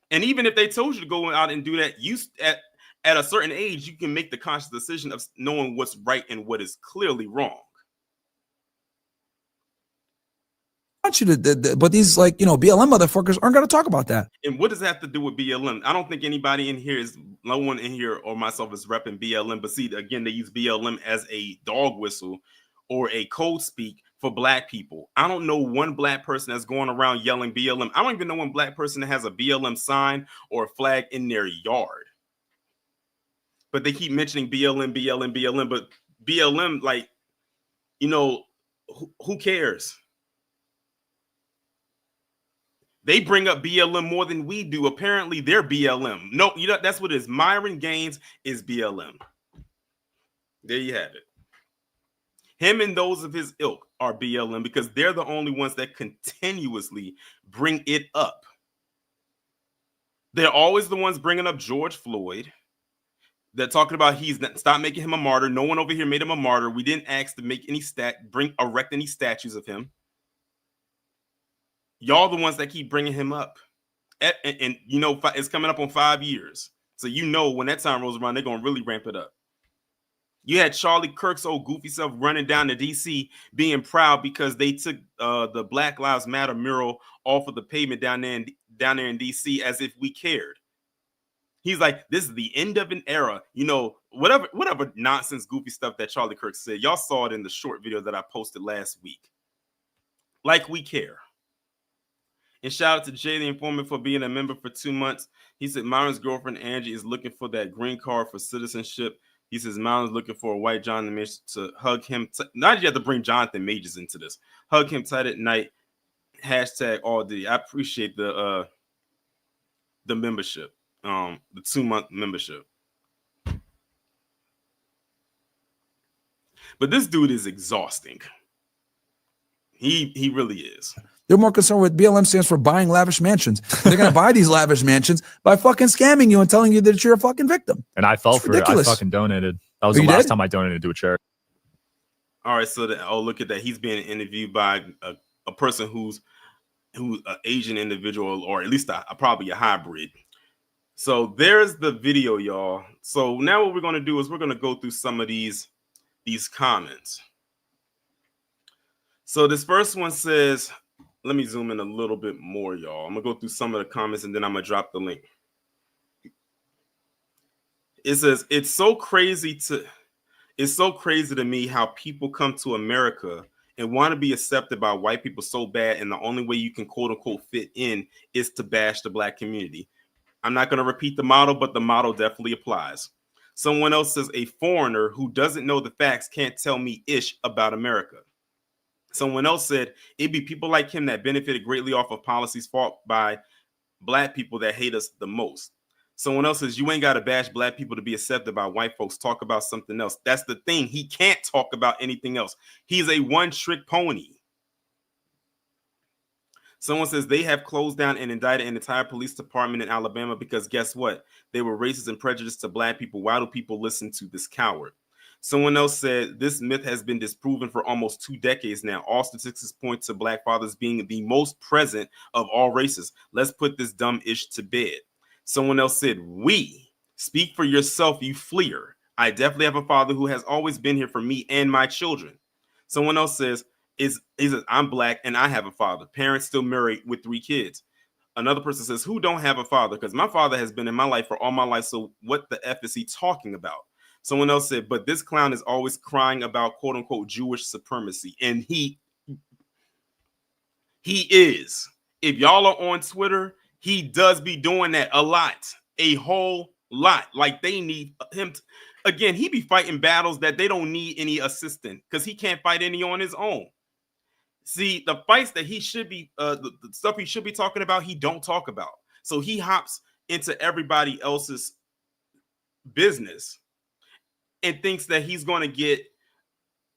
And even if they told you to go out and do that, you at a certain age, you can make the conscious decision of knowing what's right and what is clearly wrong. I want you to, but these BLM motherfuckers aren't going to talk about that. And what does that have to do with BLM? I don't think anybody in here no one in here or myself is repping BLM. But see, again, they use BLM as a dog whistle or a code speak for Black people. I don't know one Black person that's going around yelling BLM. I don't even know one Black person that has a BLM sign or a flag in their yard. But they keep mentioning BLM, BLM, BLM. But BLM, who cares? They bring up BLM more than we do. Apparently, they're BLM. No, that's what it is. Myron Gaines is BLM. There you have it. Him and those of his ilk are BLM because they're the only ones that continuously bring it up. They're always the ones bringing up George Floyd. They're talking about stop making him a martyr. No one over here made him a martyr. We didn't ask to make any erect any statues of him. Y'all the ones that keep bringing him up. And it's coming up on 5 years. So when that time rolls around, they're going to really ramp it up. You had Charlie Kirk's old goofy self running down to D.C. being proud because they took the Black Lives Matter mural off of the pavement down there in D.C. as if we cared. He's like, this is the end of an era. Whatever nonsense, goofy stuff that Charlie Kirk said. Y'all saw it in the short video that I posted last week. Like we care. And shout out to Jay the Informant for being a member for 2 months. He said Myron's girlfriend Angie is looking for that green card for citizenship. He says Myron's looking for a white Jonathan Majors to hug him. Now you have to bring Jonathan Majors into this. Hug him tight at night. # all day. I appreciate the membership, the 2-month membership. But this dude is exhausting. He really is. They're more concerned with BLM stands for buying lavish mansions. They're going to buy these lavish mansions by fucking scamming you and telling you that you're a fucking victim. And I fell for it. I fucking donated. That was the last time I donated to a charity. All right. So look at that. He's being interviewed by a person who's an Asian individual, or at least probably a hybrid. So there's the video, y'all. So now what we're going to do is we're going to go through some of these these comments. So this first one says, let me zoom in a little bit more, y'all. I'm gonna go through some of the comments and then I'm gonna drop the link. It says, it's so crazy to me how people come to America and want to be accepted by white people so bad, and the only way you can quote unquote fit in is to bash the black community. I'm not going to repeat the model, but the model definitely applies. Someone else says, a foreigner who doesn't know the facts can't tell me ish about America. Someone else said, it'd be people like him that benefited greatly off of policies fought by black people that hate us the most. Someone else says, you ain't got to bash black people to be accepted by white folks. Talk about something else. That's the thing. He can't talk about anything else. He's a one-trick pony. Someone says they have closed down and indicted an entire police department in Alabama because guess what? They were racist and prejudiced to black people. Why do people listen to this coward? Someone else said this myth has been disproven for almost 2 decades now. All statistics point to black fathers being the most present of all races. Let's put this dumb ish to bed. Someone else said, we speak for yourself, you fleer. I definitely have a father who has always been here for me and my children. Someone else says, I'm black and I have a father. Parents still married with 3 kids. Another person says, who don't have a father? Because my father has been in my life for all my life. So what the F is he talking about? Someone else said, but this clown is always crying about quote unquote Jewish supremacy. And he is. If y'all are on Twitter, he does be doing that a lot, a whole lot. Like they need him. Again, he be fighting battles that they don't need any assistance because he can't fight any on his own. See, the fights that he should be, the stuff he should be talking about, he don't talk about. So he hops into everybody else's business and thinks that he's going to get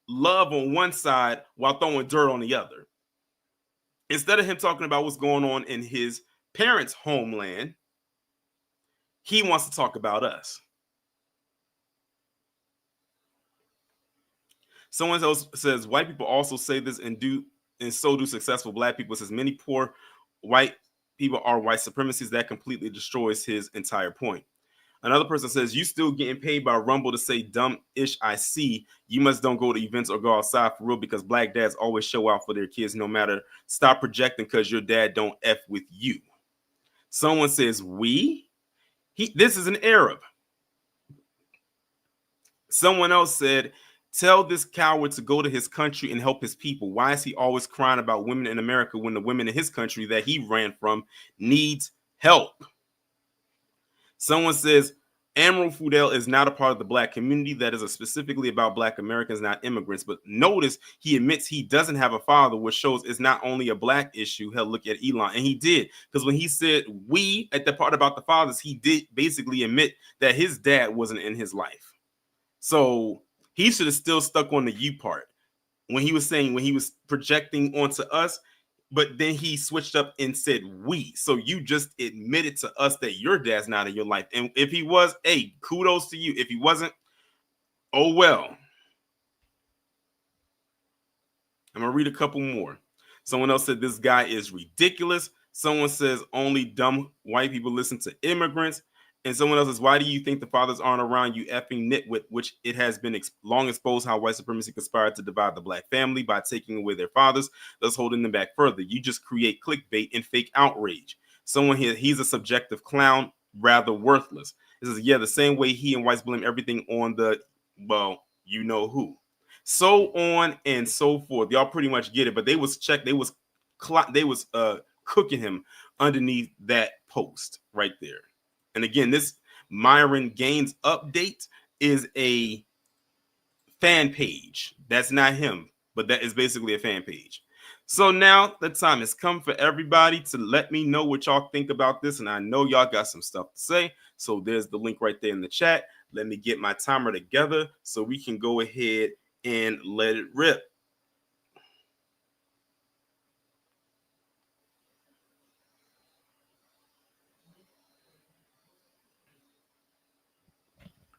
love on one side while throwing dirt on the other. Instead of him talking about what's going on in his parents' homeland, he wants to talk about us. Someone else says white people also say this and so do successful black people. It says many poor white people are white supremacists. That completely destroys his entire point. Another person says, you still getting paid by Rumble to say dumb-ish I see. You must don't go to events or go outside for real because black dads always show out for their kids no matter. Stop projecting because your dad don't F with you. Someone says, this is an Arab. Someone else said, tell this coward to go to his country and help his people. Why is he always crying about women in America when the women in his country that he ran from needs help? Someone says, Amrou Fudl is not a part of the black community. That is specifically about black Americans, not immigrants. But notice he admits he doesn't have a father, which shows it's not only a black issue. Hell, look at Elon. And he did. Because when he said we at the part about the fathers, he did basically admit that his dad wasn't in his life. So he should have still stuck on the you part. When he was projecting onto us, but then he switched up and said we. So you just admitted to us that your dad's not in your life. And if he was, hey, kudos to you. If he wasn't, oh well. I'm going to read a couple more. Someone else said this guy is ridiculous. Someone says only dumb white people listen to immigrants. And someone else says, why do you think the fathers aren't around, you effing nitwit? Which it has been long exposed how white supremacy conspired to divide the black family by taking away their fathers, thus holding them back further. You just create clickbait and fake outrage. Someone here, he's a subjective clown, rather worthless. It says, yeah, the same way he and whites blame everything on the, well, you know who. So on and so forth. Y'all pretty much get it, but they was cooking him underneath that post right there. And again, this Myron Gaines update is a fan page. That's not him, but that is basically a fan page. So now the time has come for everybody to let me know what y'all think about this. And I know y'all got some stuff to say. So there's the link right there in the chat. Let me get my timer together so we can go ahead and let it rip.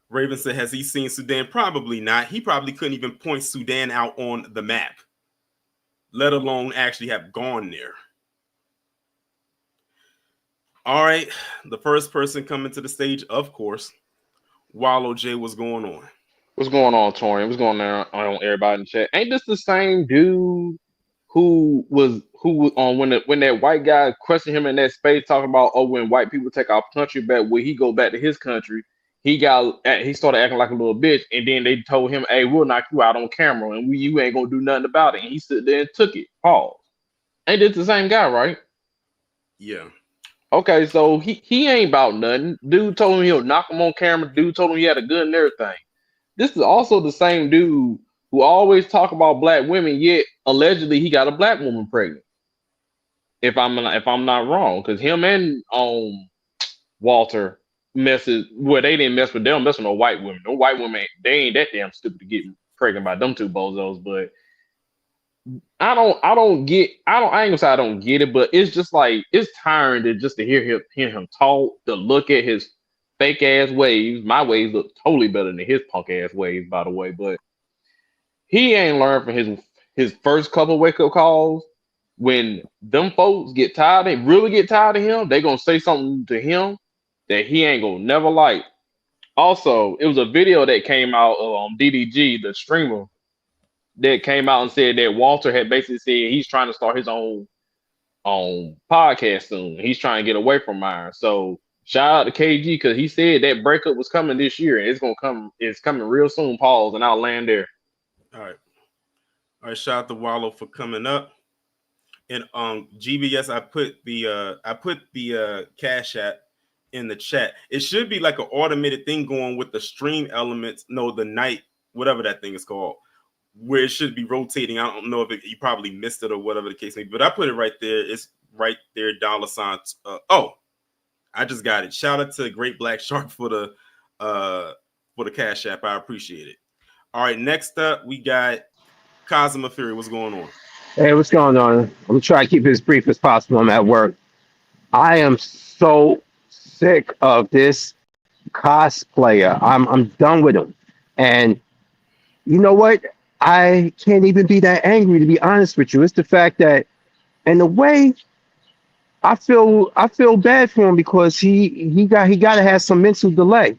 Raven said, has he seen Sudan? Probably not. He probably couldn't even point Sudan out on the map, let alone actually have gone there. All right. The first person coming to the stage, of course, Wallow J, what's going on? What's going on, Torian? What's going on everybody in the chat? Ain't this the same dude who was on when that white guy questioned him in that space talking about when white people take our country back, when he go back to his country, he started acting like a little bitch, and then they told him, "Hey, we'll knock you out on camera, and you ain't gonna do nothing about it." And he stood there and took it. Pause. Ain't this the same guy, right? Yeah. Okay, so he ain't about nothing. Dude told him he'll knock him on camera. Dude told him he had a gun and everything. This is also the same dude who always talk about black women, yet allegedly he got a black woman pregnant. If I'm not wrong, because him and Walter messes well, they didn't mess with them, mess with no white women. No white women, they ain't that damn stupid to get pregnant by them two bozos. But I ain't gonna say I don't get it, but it's just like it's tiring to hear him talk, to look at his fake ass waves. My waves look totally better than his punk ass waves, by the way. But he ain't learned from his first couple wake up calls. When them folks get tired, they really get tired of him, they gonna say something to him that he ain't gonna never like. Also, it was a video that came out of DDG, the streamer, that came out and said that Walter had basically said he's trying to start his own podcast soon. He's trying to get away from mine. So shout out to KG because he said that breakup was coming this year and it's gonna come. It's coming real soon. Pause, and I'll land there. All right. All right. Shout out to Wallow for coming up. And GBS, I put the Cash App in the chat. It should be like an automated thing going with the stream elements. No, the night, whatever that thing is called, where it should be rotating. I don't know if you probably missed it or whatever the case may be, but I put it right there. It's right there, $sign. I just got it. Shout out to Great Black Shark for the Cash App. I appreciate it. All right, next up we got Cosmo Fury. What's going on? Hey, what's going on? I'm gonna try to keep it as brief as possible. I'm at work. I am so sick of this cosplayer. I'm done with him. And you know what? I can't even be that angry, to be honest with you. It's the fact that, in a way, I feel bad for him because he got to have some mental delay.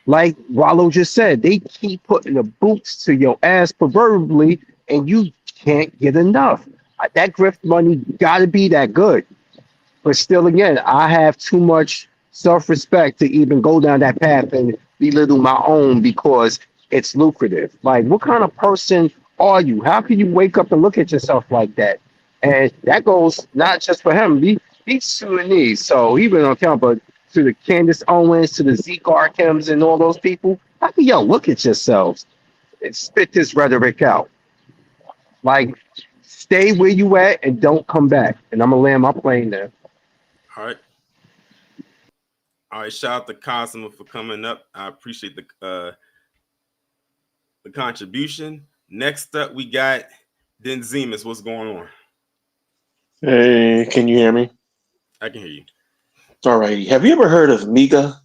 Like Wallow just said, they keep putting the boots to your ass proverbially, and you can't get enough. That grift money got to be that good. But still, again, I have too much self-respect to even go down that path and belittle my own because it's lucrative. Like, what kind of person are you? How can you wake up and look at yourself like that? And that goes not just for him. These Sudanese, so even on account, but to the Candace Owens, to the Zeke Arkhams and all those people, how can y'all look at yourselves and spit this rhetoric out? Like, stay where you at and don't come back. And I'm gonna land my plane there. All right. All right. Shout out to Cosmo for coming up. I appreciate the contribution. Next up, we got Denzemus. What's going on? Hey, can you hear me? I can hear you. All righty. Have you ever heard of MEGA?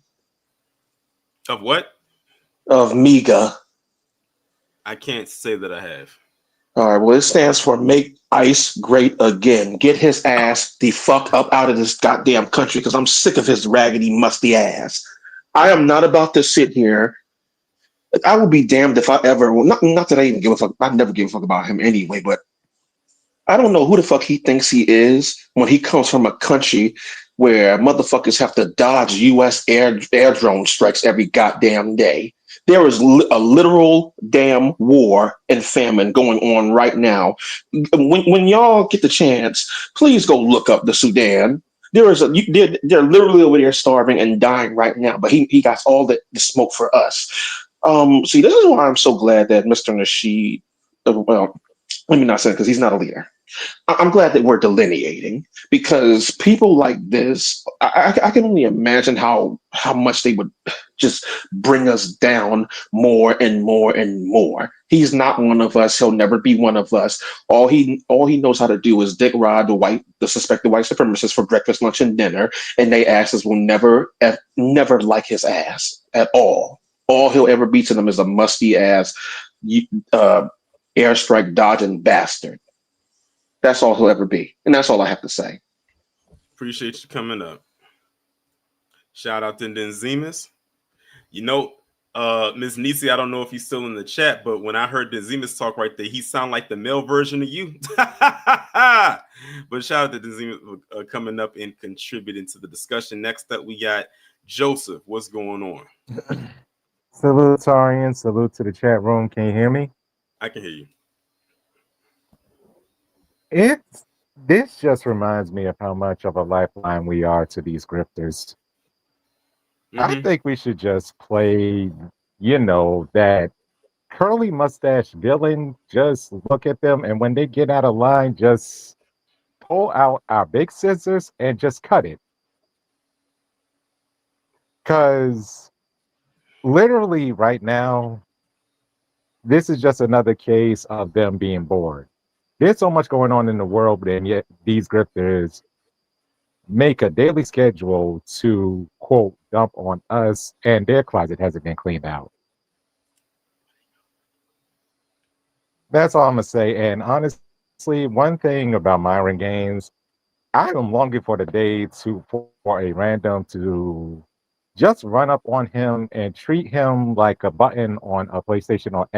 Of what? Of MEGA. I can't say that I have. All right. Well, it stands for Make ICE Great Again. Get his ass the fuck up out of this goddamn country because I'm sick of his raggedy, musty ass. I am not about to sit here. I will be damned if I ever, well, not that I even give a fuck. I never give a fuck about him anyway, but I don't know who the fuck he thinks he is when he comes from a country where motherfuckers have to dodge U.S. air drone strikes every goddamn day. There is a literal damn war and famine going on right now. When y'all get the chance, please go look up the Sudan. They're literally over there starving and dying right now, but he got all the smoke for us. See, this is why I'm so glad that Mr. Nasheed, well, let me not say it because he's not a leader. I'm glad that we're delineating because people like this, I can only imagine how much they would just bring us down more and more and more. He's not one of us. He'll never be one of us. All he knows how to do is dick ride the suspected white supremacists for breakfast, lunch, and dinner, and they asses will never like his ass at all. All he'll ever be to them is a musty ass airstrike dodging bastard. That's all he'll ever be. And that's all I have to say. Appreciate you coming up. Shout out to Denzemus. You know, Ms. Nisi, I don't know if he's still in the chat, but when I heard the Zemus talk right there, he sound like the male version of you. But shout out to the Zemus coming up and contributing to the discussion. Next up, we got Joseph. What's going on? Salute, Tarian. Salute to the chat room. Can you hear me? I can hear you. This just reminds me of how much of a lifeline we are to these grifters. I think we should just play, that curly mustache villain. Just look at them, and when they get out of line, just pull out our big scissors and just cut it. Because literally right now, this is just another case of them being bored. There's so much going on in the world, and yet these grifters make a daily schedule to, quote, dump on us, and their closet hasn't been cleaned out. That's all I'm going to say. And honestly, one thing about Myron Gaines, I am longing for the day for a random to just run up on him and treat him like a button on a PlayStation or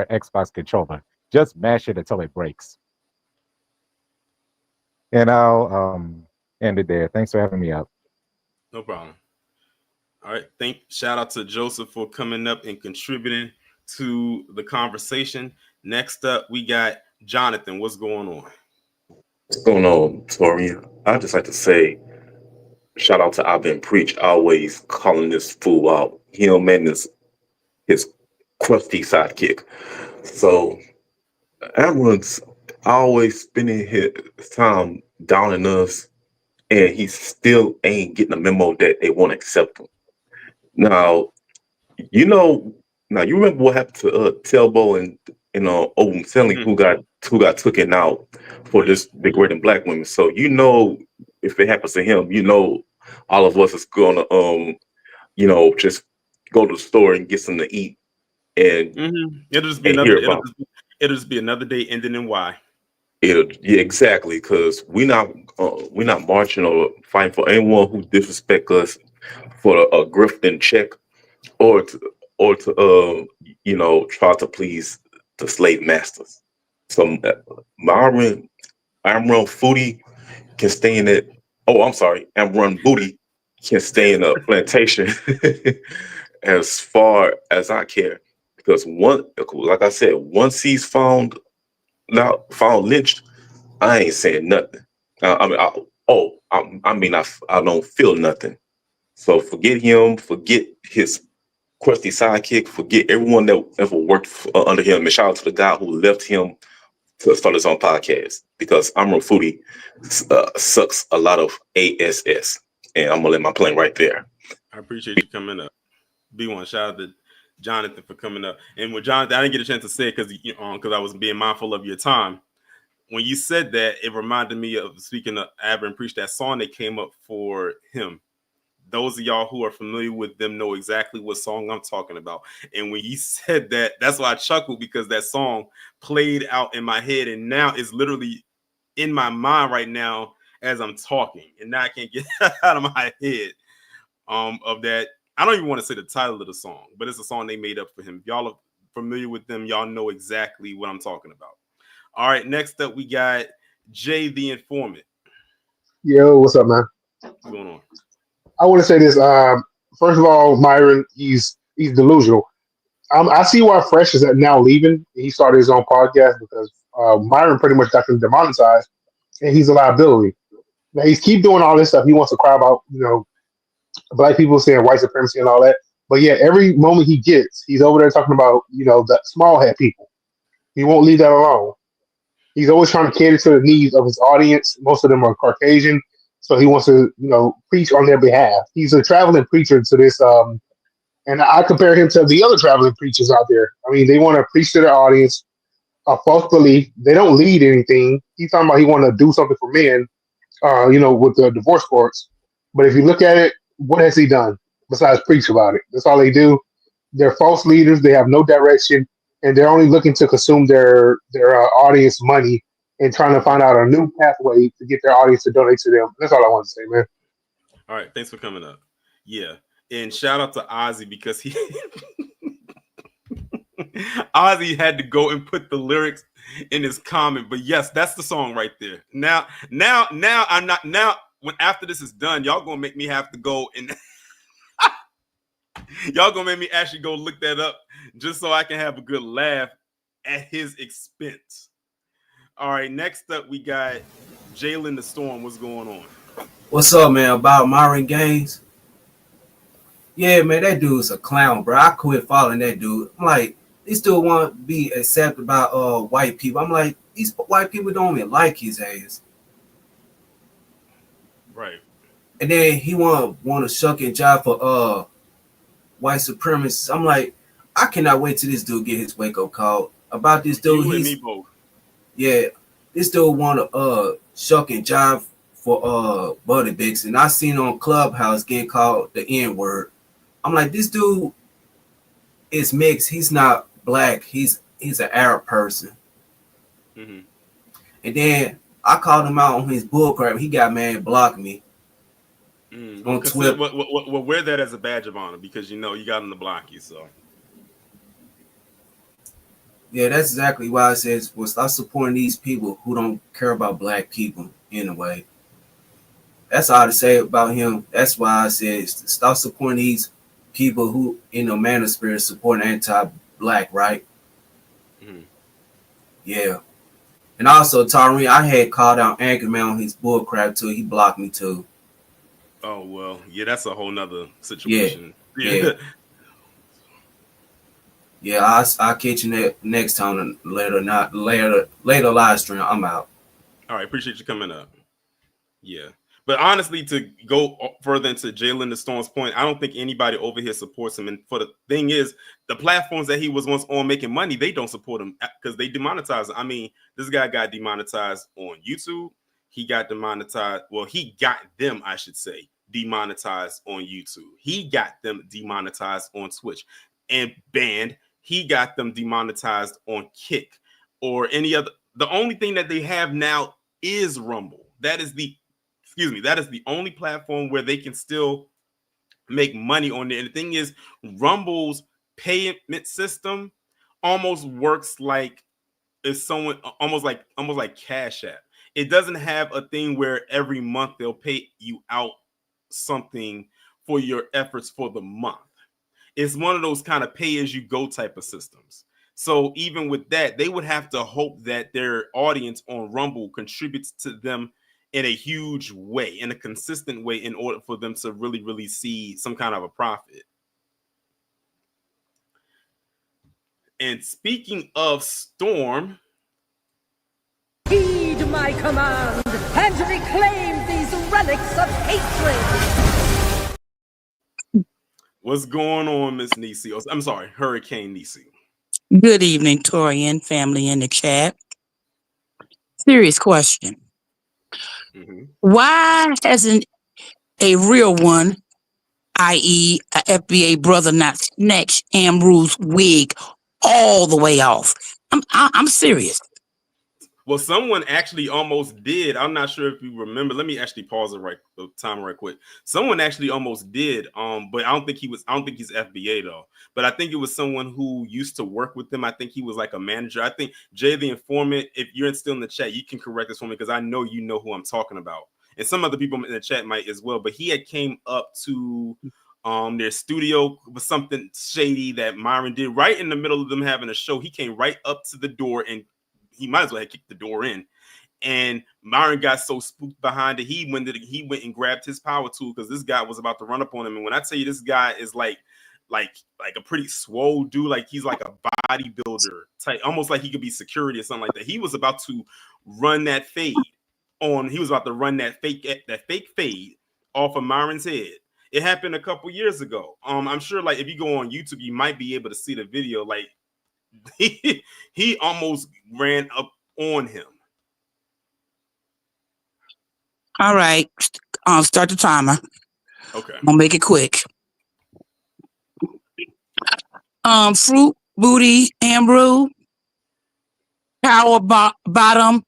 Xbox controller. Just mash it until it breaks. And I'll end it there. Thanks for having me up. No problem. All right. Shout out to Joseph for coming up and contributing to the conversation. Next up, we got Jonathan. What's going on? What's going on, Tori? I'd just like to say, shout out to I've Been Preach, always calling this fool out. Him and his crusty sidekick. So Amron's always spending his time downing us, and he still ain't getting a memo that they won't accept him. Now, you remember what happened to Telbo and Owen Selling, who got taken out for this degrading black women. So if it happens to him, all of us is gonna just go to the store and get something to eat, and it'll just be another day ending in Y. Yeah, exactly, because we're not marching or fighting for anyone who disrespect us for a grifting check or to try to please the slave masters. So Amrou Foodie can stay in it. Oh, I'm sorry, Amrou Booty can stay in a plantation as far as I care, because like I said, once he's found lynched, I ain't saying nothing. I don't feel nothing. So forget him, forget his crusty sidekick, forget everyone that ever worked under him, and shout out to the guy who left him to start his own podcast, because Amrou Foodie sucks a lot of ass, and I'm gonna let my plane right there. I appreciate you coming up. B1, shout out to Jonathan for coming up. And with Jonathan, I didn't get a chance to say it because I was being mindful of your time. When you said that, it reminded me of, speaking of Aber and Preach, that song that came up for him. Those of y'all who are familiar with them know exactly what song I'm talking about. And when he said that, that's why I chuckled, because that song played out in my head, and now it's literally in my mind right now as I'm talking, and now I can't get out of my head of that. I don't even want to say the title of the song, but it's a song they made up for him. If y'all are familiar with them, y'all know exactly what I'm talking about. All right, next up we got Jay the Informant. Yo, what's up, man? What's going on? I want to say this. First of all, Myron, he's delusional. I see why Fresh is now leaving. He started his own podcast because Myron pretty much got him demonetized, and he's a liability. Now he's keep doing all this stuff. He wants to cry about black people saying white supremacy and all that. But yeah, every moment he gets, he's over there talking about the small hat people. He won't leave that alone. He's always trying to cater to the needs of his audience. Most of them are Caucasian, so he wants to preach on their behalf. He's a traveling preacher to this, and I compare him to the other traveling preachers out there. I mean, they want to preach to their audience a false belief. They don't lead anything. He's talking about he want to do something for men, with the divorce courts. But if you look at it, what has he done besides preach about it? That's all they do. They're false leaders. They have no direction, and they're only looking to consume their audience money and trying to find out a new pathway to get their audience to donate to them. That's all I want to say, man. All right, thanks for coming up. Yeah, And shout out to Ozzy because he Ozzy had to go and put the lyrics in his comment. But yes, that's the song right there. Now I'm not now when after this is done, y'all gonna make me have to go and y'all gonna make me actually go look that up just so I can have a good laugh at his expense. All right, next up we got Jalen the Storm. What's going on? What's up, man? About Myron Gaines? Yeah, man, that dude's a clown, bro. I quit following that dude. I'm like, he still want to be accepted by white people. I'm like, these white people don't even like his ass. Right. And then he want to shuck and jive for white supremacists. I'm like, I cannot wait till this dude get his wake up call about this dude. You and me both. Yeah, this dude want to shuck and jive for Buddy Bix, and I seen on Clubhouse getting called the N-word. I'm like, this dude is mixed. He's not black. He's an Arab person. Mm-hmm. And then I called him out on his bullcrap. He got mad and blocked me on Twitter. Well, wear that as a badge of honor because you know you got him to block you. So yeah, that's exactly why I says, well, stop supporting these people who don't care about black people anyway. That's all to say about him. That's why I said stop supporting these people who, in the man of spirit, support anti-black, right? Mm-hmm. Yeah. And also, Tyree, I had called out Anchorman on his bullcrap too. He blocked me too. Oh well, yeah, that's a whole nother situation. Yeah. Yeah, I'll catch you next time later live stream. I'm out. All right, appreciate you coming up. Yeah. But honestly, to go further into Jalen the Storm's point, I don't think anybody over here supports him. And for the thing is, the platforms that he was once on making money, they don't support him because they demonetize. I mean, this guy got demonetized on YouTube. He got demonetized. Well, he got them, I should say, demonetized on YouTube. He got them demonetized on Twitch and banned. He got them demonetized on Kick or any other. The only thing that they have now is Rumble. That is the only platform where they can still make money on it. And the thing is, Rumble's payment system almost works like if someone almost like Cash App. It doesn't have a thing where every month they'll pay you out something for your efforts for the month. It's one of those kind of pay as you go type of systems. So even with that, they would have to hope that their audience on Rumble contributes to them in a huge way, in a consistent way, in order for them to really, really see some kind of a profit. And speaking of Storm, heed my command and reclaim these relics of hatred. What's going on, Miss Nisi? I'm sorry, Hurricane Nisi. Good evening, Torian family in the chat. Serious question. Mm-hmm. Why hasn't a real one, i.e. a FBA brother, not snatched Amrou's wig all the way off? I'm serious. Well, someone actually almost did. I'm not sure if you remember. Let me actually pause the time right quick. Someone actually almost did. But I don't think he's FBA though. But I think it was someone who used to work with them. I think he was like a manager. I think Jay the Informant, if you're still in the chat, you can correct this for me because I know you know who I'm talking about. And some other people in the chat might as well. But he had came up to their studio with something shady that Myron did right in the middle of them having a show. He came right up to the door and he might as well have kicked the door in. And Myron got so spooked behind it, he went and grabbed his power tool because this guy was about to run up on him. And when I tell you this guy is like a pretty swole dude, like he's like a bodybuilder type, almost like he could be security or something like that. He was about to run that fade on. He was about to run that fake fade off of Myron's head. It happened a couple years ago. I'm sure, like if you go on YouTube, you might be able to see the video. Like he almost ran up on him. All right, start the timer. Okay, I'm gonna make it quick. Fruit booty Amrou, power bottom.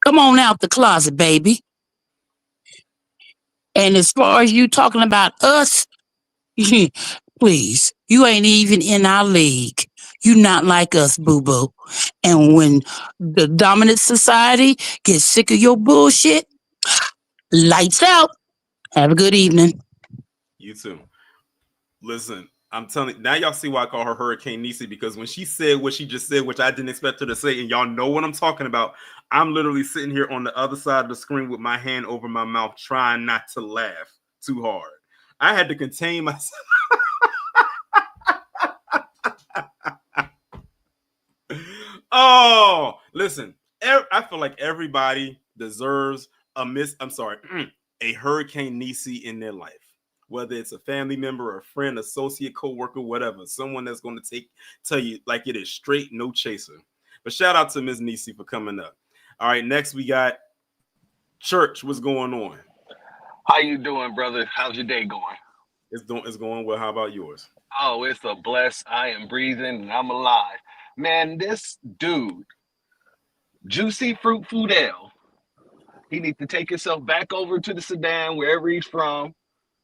Come on out the closet, baby. And as far as you talking about us, please, you ain't even in our league. You not like us, boo-boo. And when the dominant society gets sick of your bullshit, lights out. Have a good evening. You too. Listen, I'm telling you, now y'all see why I call her Hurricane Niecy, because when she said what she just said, which I didn't expect her to say, and y'all know what I'm talking about, I'm literally sitting here on the other side of the screen with my hand over my mouth, trying not to laugh too hard. I had to contain myself. Oh, listen, I feel like everybody deserves a Hurricane Niecy in their life. Whether it's a family member, a friend, associate, co-worker, whatever, someone that's going to tell you like it is straight, no chaser. But shout out to Ms. Niecy for coming up. All right, next we got Church. What's going on? How you doing, brother? How's your day going? It's going well. How about yours? Oh, it's a bless. I am breathing and I'm alive. Man, this dude, Juicy Fruit Fudl, he needs to take himself back over to the Sudan, wherever he's from,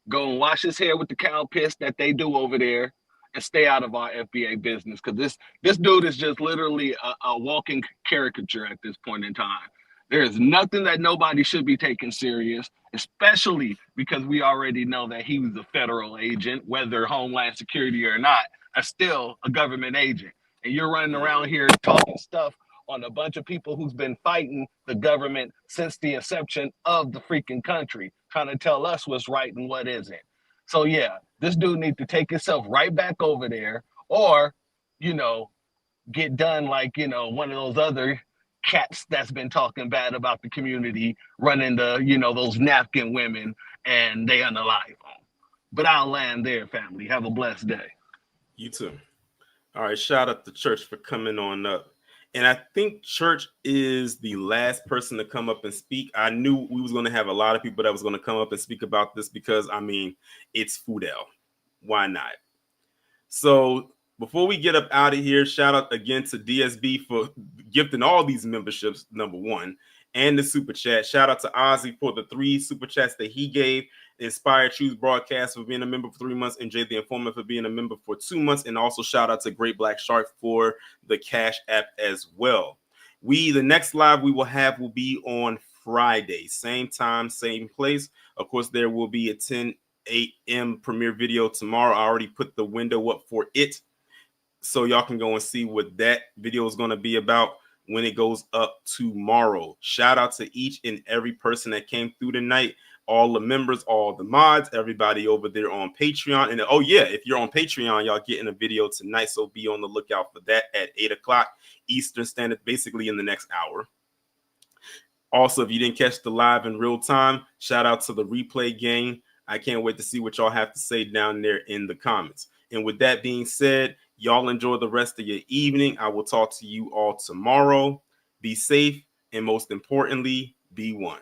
go and wash his hair with the cow piss that they do over there, and stay out of our FBA business. Because this dude is just literally a walking caricature at this point in time. There is nothing that nobody should be taking serious, especially because we already know that he was a federal agent, whether Homeland Security or not, still a government agent. And you're running around here talking stuff on a bunch of people who's been fighting the government since the inception of the freaking country, trying to tell us what's right and what isn't. So yeah, this dude needs to take himself right back over there, or, get done like, one of those other cats that's been talking bad about the community, running those napkin women, and they unalive them. But I'll land there, family. Have a blessed day. You too. All right, shout out to Church for coming on up. And I think Church is the last person to come up and speak. I knew we was going to have a lot of people that was going to come up and speak about this because, it's Fudl. Why not? So before we get up out of here, shout out again to DSB for gifting all these memberships, number one, and the super chat. Shout out to Ozzy for the 3 super chats that he gave. Inspired Truth Broadcast for being a member for 3 months, and Jay the Informant for being a member for 2 months. And also shout out to Great Black Shark for the Cash App as well. The next live we will have will be on Friday, same time, same place. Of course, there will be a 10 a.m. premiere video tomorrow. I already put the window up for it, so y'all can go and see what that video is going to be about when it goes up tomorrow. Shout out to each and every person that came through tonight. All the members, all the mods, everybody over there on Patreon. And oh yeah, if you're on Patreon, y'all getting a video tonight. So be on the lookout for that at 8 o'clock Eastern Standard, basically in the next hour. Also, if you didn't catch the live in real time, shout out to the replay gang. I can't wait to see what y'all have to say down there in the comments. And with that being said, y'all enjoy the rest of your evening. I will talk to you all tomorrow. Be safe, and most importantly, be one.